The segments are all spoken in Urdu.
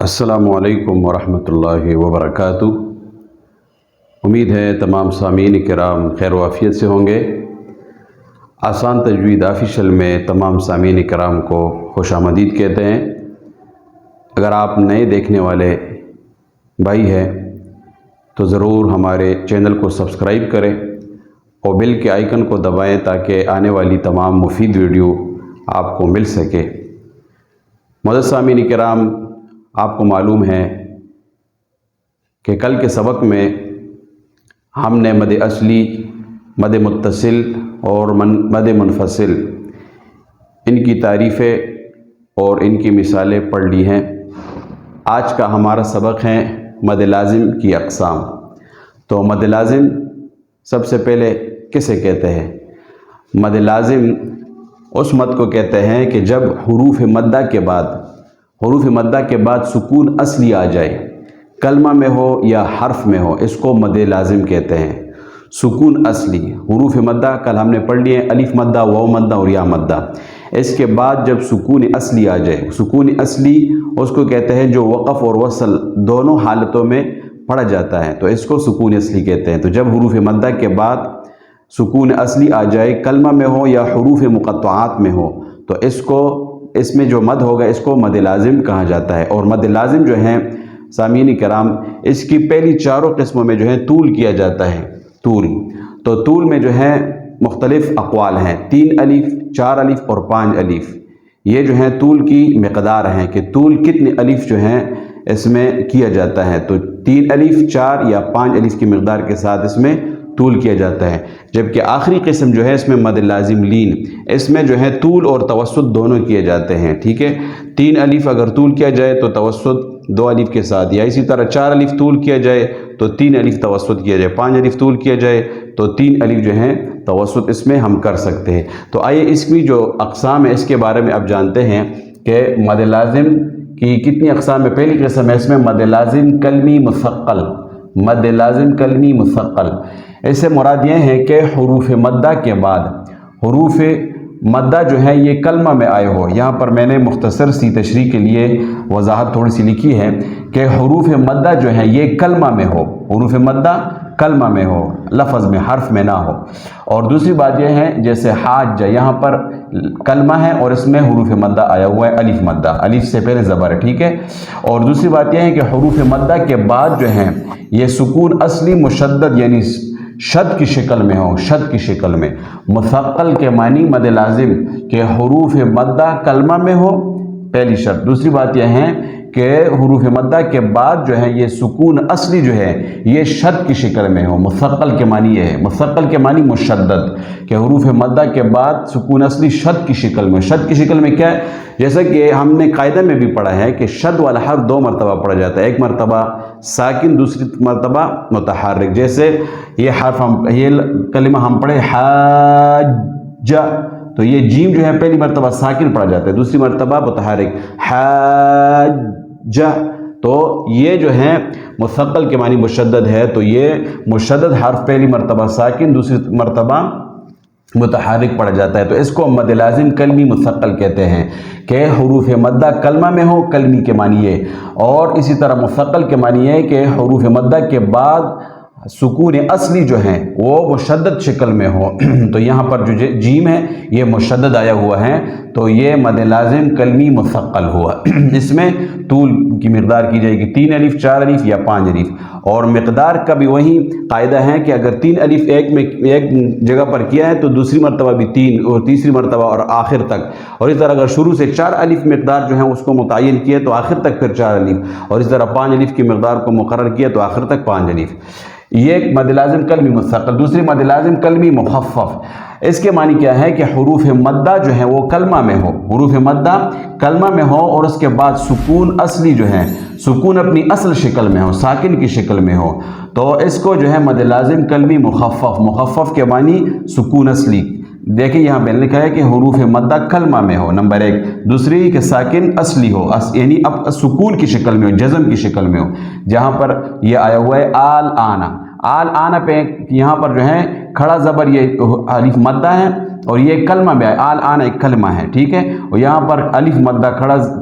السلام علیکم ورحمۃ اللہ وبرکاتہ۔ امید ہے تمام سامعین کرام خیر و عافیت سے ہوں گے۔ آسان تجوید آفیشل میں تمام سامعین کرام کو خوش آمدید کہتے ہیں۔ اگر آپ نئے دیکھنے والے بھائی ہیں تو ضرور ہمارے چینل کو سبسکرائب کریں اور بیل کے آئیکن کو دبائیں تاکہ آنے والی تمام مفید ویڈیو آپ کو مل سکے۔ معزز سامعین کرام، آپ کو معلوم ہے کہ کل کے سبق میں ہم نے مد اصلی، مد متصل اور مد منفصل ان کی تعریفیں اور ان کی مثالیں پڑھ لی ہیں۔ آج کا ہمارا سبق ہے مد لازم کی اقسام۔ تو مد لازم سب سے پہلے کسے کہتے ہیں؟ مد لازم اس مد کو کہتے ہیں کہ جب حروف مدہ کے بعد سکون اصلی آ جائے، کلمہ میں ہو یا حرف میں ہو، اس کو مد لازم کہتے ہیں۔ سکون اصلی، حروف مدہ کل ہم نے پڑھ لیے ہیں، الف مدہ، واو مدہ اور یا مدہ۔ اس کے بعد جب سکون اصلی آ جائے، سکون اصلی اس کو کہتے ہیں جو وقف اور وصل دونوں حالتوں میں پڑھا جاتا ہے، تو اس کو سکون اصلی کہتے ہیں۔ تو جب حروف مدہ کے بعد سکون اصلی آ جائے، کلمہ میں ہو یا حروف مقطعات میں ہو، تو اس میں جو مد ہوگا اس کو مد لازم کہا جاتا ہے۔ اور مد لازم جو ہے سامعین کرام، اس کی پہلی چاروں قسموں میں جو ہے طول کیا جاتا ہے۔ تو طول میں جو ہے مختلف اقوال ہیں، 3 الف، 4 الف اور 5 الف۔ یہ جو ہے طول کی مقدار ہیں کہ طول کتنے الف جو ہیں اس میں کیا جاتا ہے۔ تو 3 الف، 4 یا 5 الف کی مقدار کے ساتھ اس میں طول کیا جاتا ہے۔ جبکہ آخری قسم جو ہے اس میں مد لازم لین، اس میں جو ہے طول اور توسط دونوں کیے جاتے ہیں، ٹھیک ہے۔ 3 الف اگر طول کیا جائے تو توسط 2 الف کے ساتھ، یا اسی طرح 4 الف طول کیا جائے تو 3 الف توسط کیا جائے، 5 الف طول کیا جائے تو 3 الف جو ہیں توسط اس میں ہم کر سکتے ہیں۔ تو آئیے اس کی جو اقسام ہے اس کے بارے میں اب جانتے ہیں کہ مد لازم کی کتنی اقسام ہے۔ پہلی قسم ہے اس میں مد لازم کلمی مثقل۔ مد لازم کلمی مثقل، اس سے مراد یہ ہے کہ حروف مدہ کے بعد حروف مدہ جو ہے یہ کلمہ میں آئے ہو۔ یہاں پر میں نے مختصر سی تشریح کے لیے وضاحت تھوڑی سی لکھی ہے کہ حروف مدہ جو ہے یہ کلمہ میں ہو، حروف مدہ کلمہ میں ہو، لفظ میں، حرف میں نہ ہو۔ اور دوسری بات یہ ہے جیسے حاجہ، یہاں پر کلمہ ہے اور اس میں حروف مدہ آیا ہوا ہے، الف مدہ، الف سے پہلے زبر ہے، ٹھیک ہے۔ اور دوسری بات یہ ہے کہ حروف مدہ کے بعد جو ہے یہ سکون اصلی مشدد یعنی شد کی شکل میں ہو، شد کی شکل میں۔ مثقل کے معنی مد لازم کہ حروف مدہ کلمہ میں ہو، پہلی شرط۔ دوسری بات یہ ہے کہ حروف مدہ کے بعد جو ہے یہ سکون اصلی جو ہے یہ شد کی شکل میں ہو۔ مثقل کے معنی یہ ہے، مثقل کے معنی مشدد، کہ حروف مدہ کے بعد سکون اصلی شد کی شکل میں۔ شد کی شکل میں کیا ہے؟ جیسا کہ ہم نے قاعدہ میں بھی پڑھا ہے کہ شد والا حرف 2 مرتبہ پڑھا جاتا ہے، ایک مرتبہ ساکن، دوسری مرتبہ متحرک۔ جیسے یہ حرف یہ کلمہ ہم پڑھے حاجہ، تو یہ جیم جو ہے پہلی مرتبہ ساکن پڑھا جاتا ہے، دوسری مرتبہ متحرک، حاجہ۔ تو یہ جو ہے مثقل کے معنی مشدد ہے، تو یہ مشدد حرف پہلی مرتبہ ساکن، دوسری مرتبہ متحرک پڑھا جاتا ہے۔ تو اس کو مد لازم کلمی مثقل کہتے ہیں کہ حروف مدہ کلمہ میں ہو، کلمی کے معنی ہے۔ اور اسی طرح مثقل کے معنی ہے کہ حروف مدہ کے بعد سکون اصلی جو ہیں وہ مشدد شکل میں ہو۔ تو یہاں پر جو جیم ہے یہ مشدد آیا ہوا ہے، تو یہ مد لازم کلمی مثقل ہوا۔ اس میں طول کی مقدار کی جائے گی 3 الف، 4 الف یا 5 الف۔ اور مقدار کا بھی وہی قاعدہ ہے کہ اگر 3 الف ایک جگہ پر کیا ہے تو دوسری مرتبہ بھی 3 اور تیسری مرتبہ اور آخر تک۔ اور اس طرح اگر شروع سے 4 الف مقدار جو ہے اس کو متعین کیا تو آخر تک پھر 4 الف، اور اس طرح 5 الف کی مقدار کو مقرر کیا تو آخر تک 5 الف۔ یہ ایک مد لازم کلمی مثقل۔ دوسری مد لازم کلمی مخفف، اس کے معنی کیا ہے کہ حروف مدہ جو ہے وہ کلمہ میں ہو، حروف مدہ کلمہ میں ہو اور اس کے بعد سکون اصلی جو ہے سکون اپنی اصل شکل میں ہو، ساکن کی شکل میں ہو، تو اس کو جو ہے مد لازم کلمی مخفف۔ مخفف کے معنی سکون اصلی۔ دیکھیں یہاں میں نے لکھا ہے کہ حروف مدہ کلمہ میں ہو، نمبر 1۔ دوسری کہ ساکن اصلی ہو، یعنی اب سکون کی شکل میں ہو، جزم کی شکل میں ہو۔ جہاں پر یہ آیا ہوا ہے آل آنا، آل آنا پہ یہاں پر جو ہے کھڑا زبر یہ الف مدہ ہے، اور یہ کلمہ بھی آیا، آل آن ایک کلمہ ہے، ٹھیک ہے، اور یہاں پر الف مدہ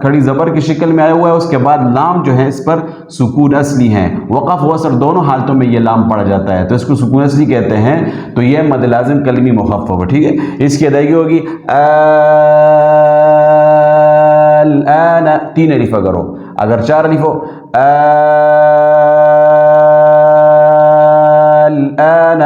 کھڑی زبر کی شکل میں آیا ہوا ہے، اس کے بعد لام جو ہے اس پر سکون اصلی ہے، وقف وصل دونوں حالتوں میں یہ لام پڑ جاتا ہے تو اس کو سکون اصلی کہتے ہیں، تو یہ مد لازم کلمی مخفف ہے، ٹھیک ہے۔ اس کی ادائیگی ہوگی الآن، 3 الف اگر ہو، اگر 4 الف ہو الآن،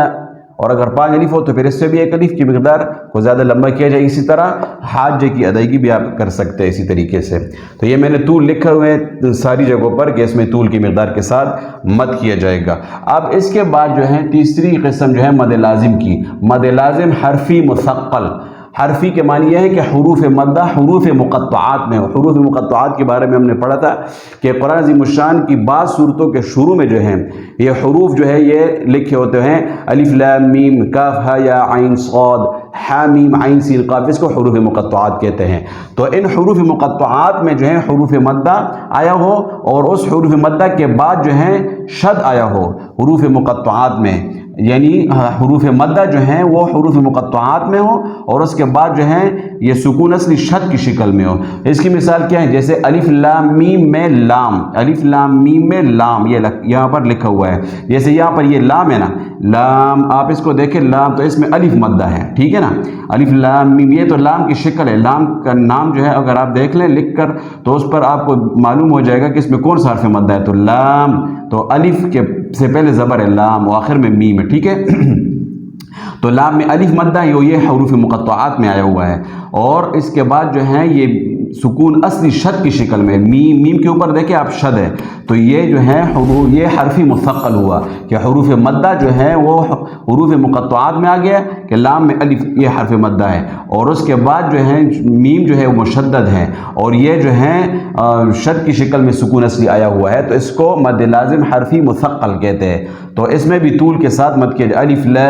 اور اگر 5 الف ہو تو پھر اس سے بھی 1 الف کی مقدار کو زیادہ لمبا کیا جائے۔ اسی طرح حاجے کی ادائیگی بھی آپ کر سکتے ہیں اسی طریقے سے۔ تو یہ میں نے طول لکھے ہوئے ہیں ساری جگہوں پر کہ اس میں طول کی مقدار کے ساتھ مد کیا جائے گا۔ اب اس کے بعد جو ہے تیسری قسم جو ہے مد لازم کی، مد لازم حرفی مثقل۔ حرفی کے معنی یہ ہے کہ حروف مدہ حروف مقطعات میں ہو۔ حروف مقطعات کے بارے میں ہم نے پڑھا تھا کہ قرآن عظیم الشان کی بعض صورتوں کے شروع میں جو ہیں یہ حروف جو ہے یہ لکھے ہوتے ہیں، الف لام میم کاف ہا یا عین صاد حا میم عین سین قاف، اس کو حروف مقطعات کہتے ہیں۔ تو ان حروف مقطعات میں جو ہے حروف مدہ آیا ہو اور اس حروف مدہ کے بعد جو ہے شد آیا ہو حروف مقطعات میں، یعنی حروف مدہ جو ہیں وہ حروف مقطعات میں ہو اور اس کے بعد جو ہے یہ سکون اصلی شد کی شکل میں ہو۔ اس کی مثال کیا ہے؟ جیسے الف لام میم میں لام، الف لام میم میں لام، یہ یہاں پر لکھا ہوا ہے، جیسے یہاں پر یہ لام ہے نا، لام آپ اس کو دیکھیں لام تو اس میں الف مدہ ہے، ٹھیک ہے نا، الف لام میم، یہ تو لام کی شکل ہے، لام کا نام جو ہے اگر آپ دیکھ لیں لکھ کر تو اس پر آپ کو معلوم ہو جائے گا کہ اس میں کون سا حرف مدہ ہے، تو لام تو الف کے سے پہلے زبر ہے لام اور آخر میں میم ہے، ٹھیک ہے۔ تو لام میں الف مدہ ہے، یہ حروف مقطعات میں آیا ہوا ہے، اور اس کے بعد جو ہے یہ سکون اصلی شد کی شکل میں، میم میم کے اوپر دیکھیں آپ شد ہے، تو یہ جو ہے یہ حرفی مثقل ہوا کہ حروف مدہ جو ہے وہ حروف مقطعات میں آ گیا کہ لام میں الف یہ حرف مدہ ہے، اور اس کے بعد جو ہے میم جو ہے وہ مشدد ہے اور یہ جو ہے شد کی شکل میں سکون اصلی آیا ہوا ہے، تو اس کو مد لازم حرفی مثقل کہتے ہیں۔ تو اس میں بھی طول کے ساتھ مد کیا جائے، الف لام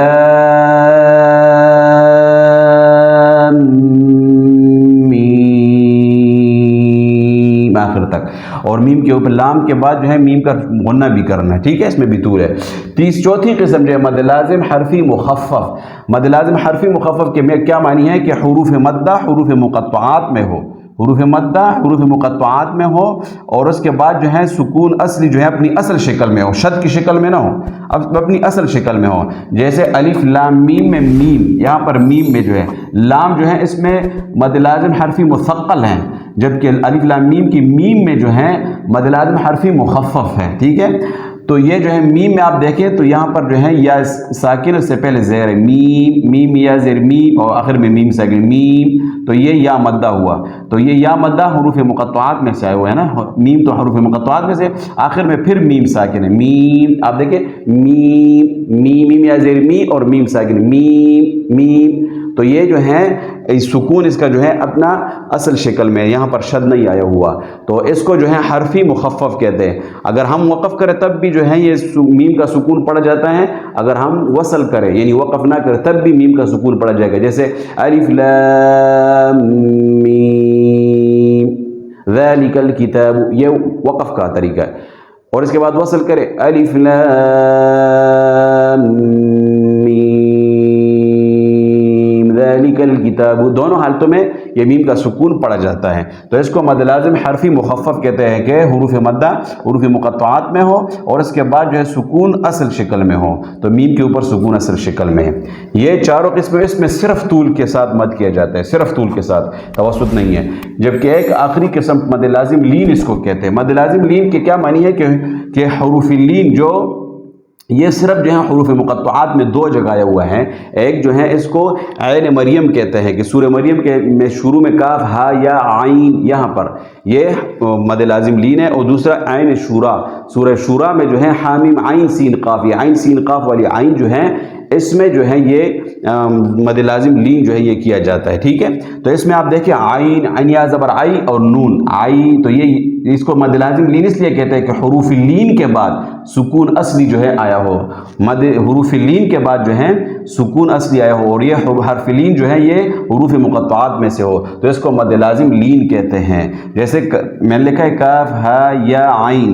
میم آخر تک، اور میم کے اوپر لام کے بعد جو ہے میم کا غنہ بھی کرنا ہے، ٹھیک ہے، اس میں بھی طول ہے۔ چوتھی قسم جو ہے مد لازم حرفی مخفف۔ مد لازم حرفی مخفف کے میں کیا معنی ہے کہ حروف مدہ حروف مقطعات میں ہو، حروف مدہ حروف مقطعات میں ہو اور اس کے بعد جو ہے سکون اصلی جو ہے اپنی اصل شکل میں ہو، شد کی شکل میں نہ ہو، اب اپنی اصل شکل میں ہو، جیسے الف لام میم میں میم، یہاں پر میم میں جو ہے لام جو ہے اس میں مد لازم حرفی مثقل ہیں، جبکہ الف لام میم کی میم میں جو ہے مد لازم حرفی مخفف ہے، ٹھیک ہے۔ تو یہ جو ہے میم میں آپ دیکھیں تو یہاں پر جو ہے یا ساکن اس سے پہلے زیر ہے، میم میم یا زیر میم اور آخر میں میم ساکن میم، تو یہ یا مدہ ہوا، تو یہ یا مدہ حروف مقطعات میں سے آئے ہوئے ہیں نا، میم تو حروف مقطعات میں سے، آخر میں پھر میم ساکن ہے، میم آپ دیکھیں میم میم یا زیر میم اور میم ساکن میم میم، تو یہ جو ہے سکون اس کا جو ہے اپنا اصل شکل میں، یہاں پر شد نہیں آیا ہوا، تو اس کو جو ہے حرفی مخفف کہتے ہیں۔ اگر ہم وقف کریں تب بھی جو ہے یہ میم کا سکون پڑ جاتا ہے، اگر ہم وصل کریں یعنی وقف نہ کریں تب بھی میم کا سکون پڑ جائے گا، جیسے الف لام میم ذالک الکتاب، یہ وقف کا طریقہ ہے، اور اس کے بعد وصل کریں الف لام ذالک الکتاب، دونوں حالتوں میں یہ میم کا سکون پڑ جاتا ہے، تو اس کو مد لازم حرفی مخفف کہتے ہیں کہ حروف مدہ حروف مقطعات میں ہو اور اس کے بعد جو ہے سکون اصل شکل میں ہو، تو میم کے اوپر سکون اصل شکل میں ہے۔ یہ چاروں قسم اس میں صرف طول کے ساتھ مد کیا جاتا ہے، صرف طول کے ساتھ، توسط نہیں ہے، جبکہ ایک آخری قسم مد لازم لین اس کو کہتے ہیں۔ مد لازم لین کے کیا معنی ہے کہ حروف لین جو یہ صرف جو ہے حروف مقطعات میں 2 جگہ آیا ہوا ہے، ایک جو ہے اس کو عین مریم کہتے ہیں کہ سورہ مریم کے میں شروع میں کاف ہا یا عین، یہاں پر یہ مد لازم لین ہے، اور دوسرا عین شورا، سورہ شورا میں جو ہے حامیم عین سین قاف، یہ عین سین قاف والی عین جو ہے اس میں جو ہے یہ مد لازم لین جو ہے یہ کیا جاتا ہے، ٹھیک ہے۔ تو اس میں آپ دیکھیں عین عین یا زبر آئی اور نون آئی، تو یہ اس کو مد لازم لین اس لیے کہتے ہیں کہ حروف لین کے بعد سکون اصلی جو ہے آیا ہو، حروف لین کے بعد جو ہے سکون اصلی آیا ہو، اور یہ حرف لین جو ہے یہ حروف مقطعات میں سے ہو، تو اس کو مد لازم لین کہتے ہیں۔ جیسے میں نے لکھا ہے کاف ہا یا عین،